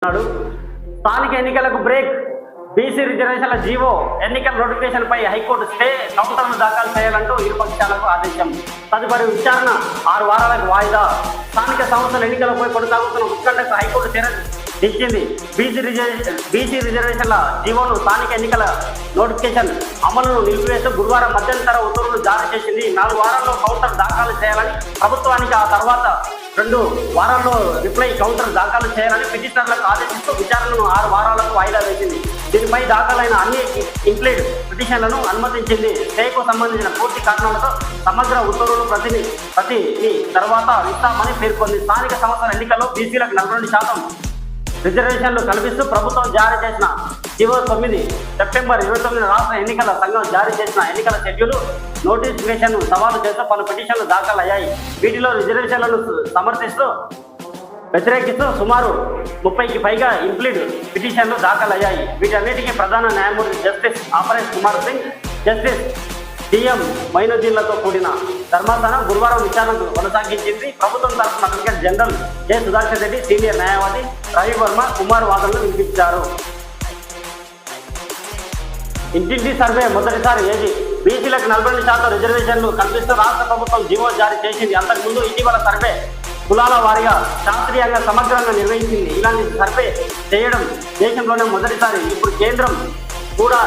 స్థానిక ఎన్నికలకు break. BC రిజర్వేషన్ల జీవో ఎన్నికల నోటిఫికేషన్ పై హైకోర్టు స్టే, కౌంటర్ను దాఖలు చేయాలంటూ ఇరుపక్షాలకు ఆదేశం. తదుపరి విచారణ 6 వారాలకు వాయిదా. స్థానిక సంస్థల ఎన్నికలపై కొనసాగుతున్న ఉత్కంఠకు హైకోర్టు తెచ్చింది. బీసీ రిజర్వేషన్ల జీవోను స్థానిక ఎన్నికల నోటిఫికేషన్ అమలును నిలిపివేస్తూ గురువారం మధ్యంతర ఉత్తర్వులు జారీ చేసింది. 4 వారాల్లో కౌంటర్ దాఖలు చేయాలని ప్రభుత్వానికి, ఆ తర్వాత 2 వారాల్లో రిప్లై కౌంటర్ దాఖలు చేయాలని పిటిషనర్లకు ఆదేశిస్తూ విచారణను 6 వారాలకు వాయిదా వేసింది. దీనిపై దాఖలైన అన్ని ఇంప్లీడ్ పిటిషన్లను అనుమతించింది. స్టేకు సంబంధించిన పూర్తి కారణాలతో సమగ్ర ఉత్తర్వులు ప్రతిని తర్వాత ఇస్తామని పేర్కొంది. స్థానిక సంస్థల ఎన్నికల్లో బీసీలకు 42% రిజర్వేషన్లు కల్పిస్తూ ప్రభుత్వం జారీ చేసిన జీవో 9 సెప్టెంబర్ 29 రాష్ట్ర ఎన్నికల సంఘం జారీ చేసిన ఎన్నికల షెడ్యూల్ నోటిఫికేషన్ను సవాలు చేస్తూ పలు పిటిషన్లు దాఖలయ్యాయి. వీటిలో రిజర్వేషన్లను వ్యతిరేకిస్తూ సుమారు 30కి పైగా ఇంప్లీడ్ పిటిషన్లు దాఖలయ్యాయి. వీటన్నిటికీ ప్రధాన న్యాయమూర్తి justice Aparesh Kumar Singh, justice D M మైనుద్దీన్లతో కూడిన ధర్మాసనం గురువారం విచారణకు కొనసాగించింది. ప్రభుత్వం తరఫున advocate general J Sudarshan Reddy, senior న్యాయవాది రవి వర్మ కుమార్ వాదనలు వినిపించారు. ఇంటింటి సర్వే మొదటిసారి ఏజీ బీసీలకు 42% రిజర్వేషన్లు కల్పిస్తూ రాష్ట్ర ప్రభుత్వం జీవో జారీ చేసింది. అంతకుముందు ఇటీవల సర్వే కులాల వారీగా శాస్త్రీయంగా సమగ్రంగా నిర్వహించింది. ఇలాంటి సర్వే చేయడం దేశంలోనే మొదటిసారి. ఇప్పుడు కేంద్రం కూడా